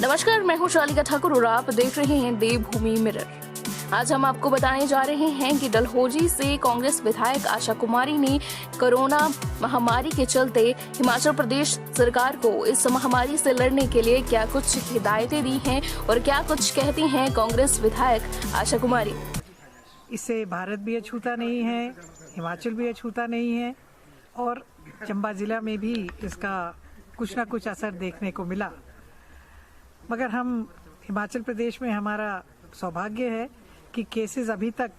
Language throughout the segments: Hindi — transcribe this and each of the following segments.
नमस्कार, मैं हूं शालिका ठाकुर और आप देख रहे हैं देवभूमि मिरर। आज हम आपको बताने जा रहे हैं कि डलहौजी से कांग्रेस विधायक आशा कुमारी ने कोरोना महामारी के चलते हिमाचल प्रदेश सरकार को इस महामारी से लड़ने के लिए क्या कुछ हिदायतें दी हैं और क्या कुछ कहती हैं कांग्रेस विधायक आशा कुमारी। इससे भारत भी अछूता नहीं है, हिमाचल भी अछूता नहीं है और चंबा जिला में भी इसका कुछ ना कुछ असर देखने को मिला। मगर हम हिमाचल प्रदेश में हमारा सौभाग्य है कि केसेस अभी तक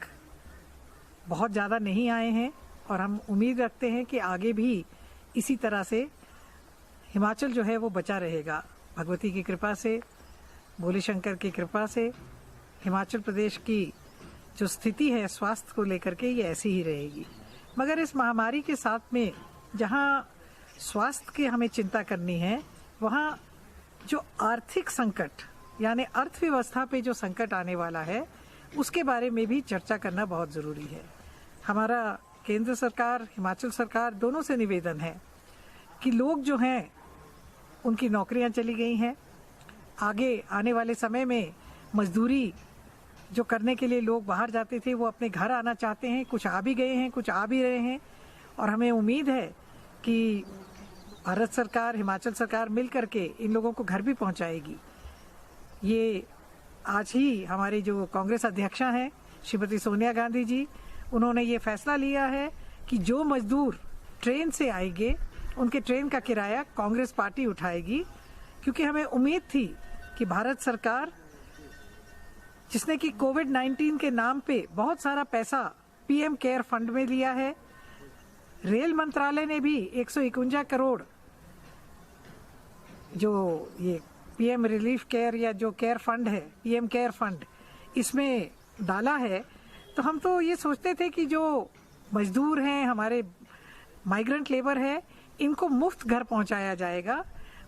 बहुत ज़्यादा नहीं आए हैं और हम उम्मीद रखते हैं कि आगे भी इसी तरह से हिमाचल जो है वो बचा रहेगा। भगवती की कृपा से, भोले शंकर की कृपा से हिमाचल प्रदेश की जो स्थिति है स्वास्थ्य को लेकर के ये ऐसी ही रहेगी। मगर इस महामारी के साथ में जहाँ स्वास्थ्य की हमें चिंता करनी है, वहाँ जो आर्थिक संकट यानी अर्थव्यवस्था पे जो संकट आने वाला है उसके बारे में भी चर्चा करना बहुत ज़रूरी है। हमारा केंद्र सरकार, हिमाचल सरकार दोनों से निवेदन है कि लोग जो हैं उनकी नौकरियां चली गई हैं। आगे आने वाले समय में मजदूरी जो करने के लिए लोग बाहर जाते थे वो अपने घर आना चाहते हैं। कुछ आ भी गए हैं, कुछ आ भी रहे हैं और हमें उम्मीद है कि भारत सरकार, हिमाचल सरकार मिल करके इन लोगों को घर भी पहुंचाएगी। ये आज ही हमारी जो कांग्रेस अध्यक्षा हैं श्रीमती सोनिया गांधी जी, उन्होंने ये फैसला लिया है कि जो मजदूर ट्रेन से आएंगे उनके ट्रेन का किराया कांग्रेस पार्टी उठाएगी। क्योंकि हमें उम्मीद थी कि भारत सरकार जिसने कि कोविड-19 के नाम पे बहुत सारा पैसा पीएम केयर फंड में लिया है, रेल मंत्रालय ने भी 151 करोड़ जो ये पीएम रिलीफ केयर या जो केयर फंड है, पीएम केयर फंड, इसमें डाला है। तो हम तो ये सोचते थे कि जो मजदूर हैं, हमारे माइग्रेंट लेबर है, इनको मुफ्त घर पहुंचाया जाएगा।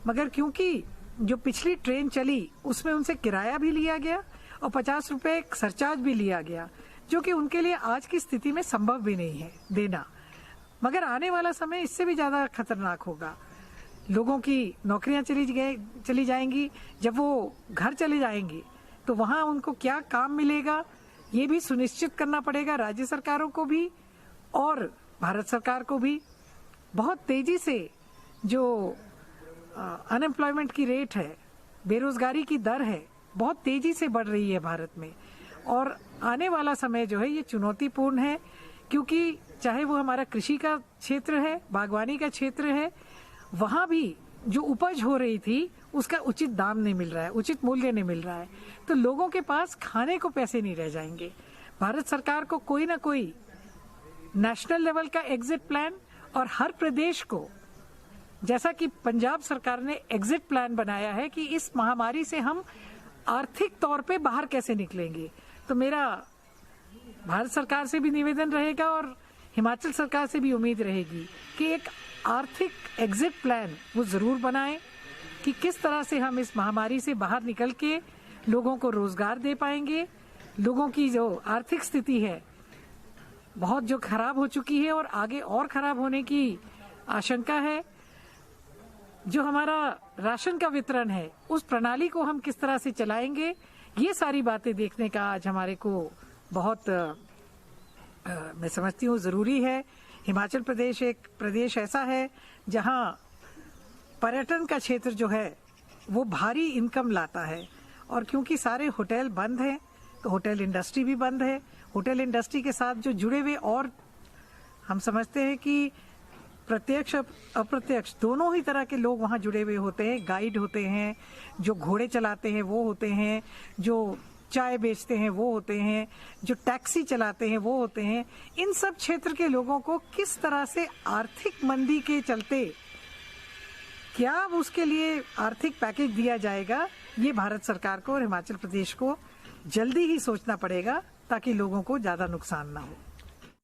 मगर क्योंकि जो पिछली ट्रेन चली उसमें उनसे किराया भी लिया गया और 50 रुपए सरचार्ज भी लिया गया, जो कि उनके लिए आज की स्थिति में संभव भी नहीं है देना। मगर आने वाला समय इससे भी ज़्यादा खतरनाक होगा। लोगों की नौकरियां चली जाएंगी। जब वो घर चले जाएंगे तो वहाँ उनको क्या काम मिलेगा, ये भी सुनिश्चित करना पड़ेगा राज्य सरकारों को भी और भारत सरकार को भी। बहुत तेजी से जो अनएम्प्लॉयमेंट की रेट है, बेरोजगारी की दर है, बहुत तेजी से बढ़ रही है भारत में। और आने वाला समय जो है ये चुनौतीपूर्ण है, क्योंकि चाहे वो हमारा कृषि का क्षेत्र है, बागवानी का क्षेत्र है, वहाँ भी जो उपज हो रही थी उसका उचित दाम नहीं मिल रहा है, उचित मूल्य नहीं मिल रहा है। तो लोगों के पास खाने को पैसे नहीं रह जाएंगे। भारत सरकार को कोई ना कोई नेशनल लेवल का एग्जिट प्लान और हर प्रदेश को, जैसा कि पंजाब सरकार ने एग्जिट प्लान बनाया है कि इस महामारी से हम आर्थिक तौर पे बाहर कैसे निकलेंगे। तो मेरा भारत सरकार से भी निवेदन रहेगा और हिमाचल सरकार से भी उम्मीद रहेगी कि एक आर्थिक एग्जिट प्लान वो जरूर बनाएं कि किस तरह से हम इस महामारी से बाहर निकल के लोगों को रोजगार दे पाएंगे। लोगों की जो आर्थिक स्थिति है बहुत जो खराब हो चुकी है और आगे और खराब होने की आशंका है। जो हमारा राशन का वितरण है उस प्रणाली को हम किस तरह से चलाएंगे, ये सारी बातें देखने का आज हमारे को बहुत मैं समझती हूँ ज़रूरी है। हिमाचल प्रदेश एक प्रदेश ऐसा है जहाँ पर्यटन का क्षेत्र जो है वो भारी इनकम लाता है और क्योंकि सारे होटल बंद हैं तो होटल इंडस्ट्री भी बंद है। होटल इंडस्ट्री के साथ जो जुड़े हुए और हम समझते हैं कि प्रत्यक्ष अप्रत्यक्ष दोनों ही तरह के लोग वहाँ जुड़े हुए होते हैं। गाइड होते हैं, जो घोड़े चलाते हैं वो होते हैं, जो चाय बेचते हैं वो होते हैं, जो टैक्सी चलाते हैं वो होते हैं। इन सब क्षेत्र के लोगों को किस तरह से आर्थिक मंदी के चलते क्या उसके लिए आर्थिक पैकेज दिया जाएगा, ये भारत सरकार को और हिमाचल प्रदेश को जल्दी ही सोचना पड़ेगा ताकि लोगों को ज़्यादा नुकसान ना हो।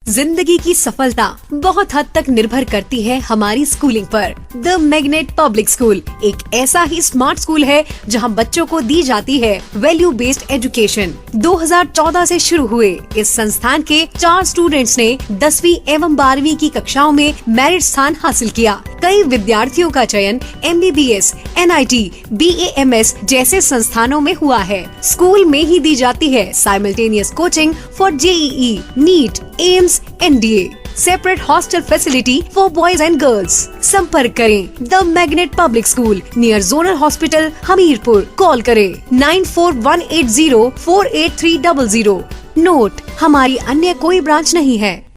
जिंदगी की सफलता बहुत हद तक निर्भर करती है हमारी स्कूलिंग पर। द मैग्नेट पब्लिक स्कूल एक ऐसा ही स्मार्ट स्कूल है जहां बच्चों को दी जाती है वैल्यू बेस्ड एजुकेशन। 2014 से शुरू हुए इस संस्थान के 4 स्टूडेंट्स ने 10वीं एवं 12वीं की कक्षाओं में मेरिट स्थान हासिल किया। कई विद्यार्थियों का चयन MBBS, NIT, BAMS जैसे संस्थानों में हुआ है। स्कूल में ही दी जाती है simultaneous coaching for JEE, NEET, AIMS, NDA, separate hostel facility for boys and girls. संपर्क करें the magnet public school near zonal hospital Hamirpur. Call करें 9418048300। नोट, हमारी अन्य कोई ब्रांच नहीं है।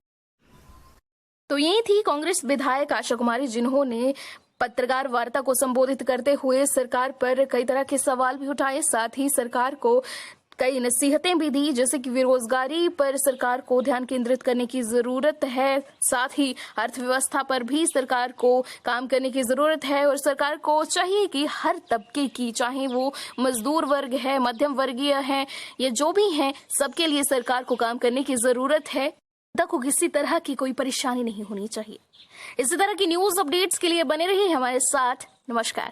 तो ये थी कांग्रेस विधायक आशा कुमारी, जिन्होंने पत्रकार वार्ता को संबोधित करते हुए सरकार पर कई तरह के सवाल भी उठाए, साथ ही सरकार को कई नसीहतें भी दी, जैसे कि बेरोजगारी पर सरकार को ध्यान केंद्रित करने की जरूरत है, साथ ही अर्थव्यवस्था पर भी सरकार को काम करने की जरूरत है और सरकार को चाहिए कि हर तबके की, चाहे वो मजदूर वर्ग है, मध्यम वर्गीय है या जो भी है, सबके लिए सरकार को काम करने की जरूरत है। जनता को किसी तरह की कोई परेशानी नहीं होनी चाहिए। इसी तरह की न्यूज अपडेट्स के लिए बने रहिए हमारे साथ। नमस्कार।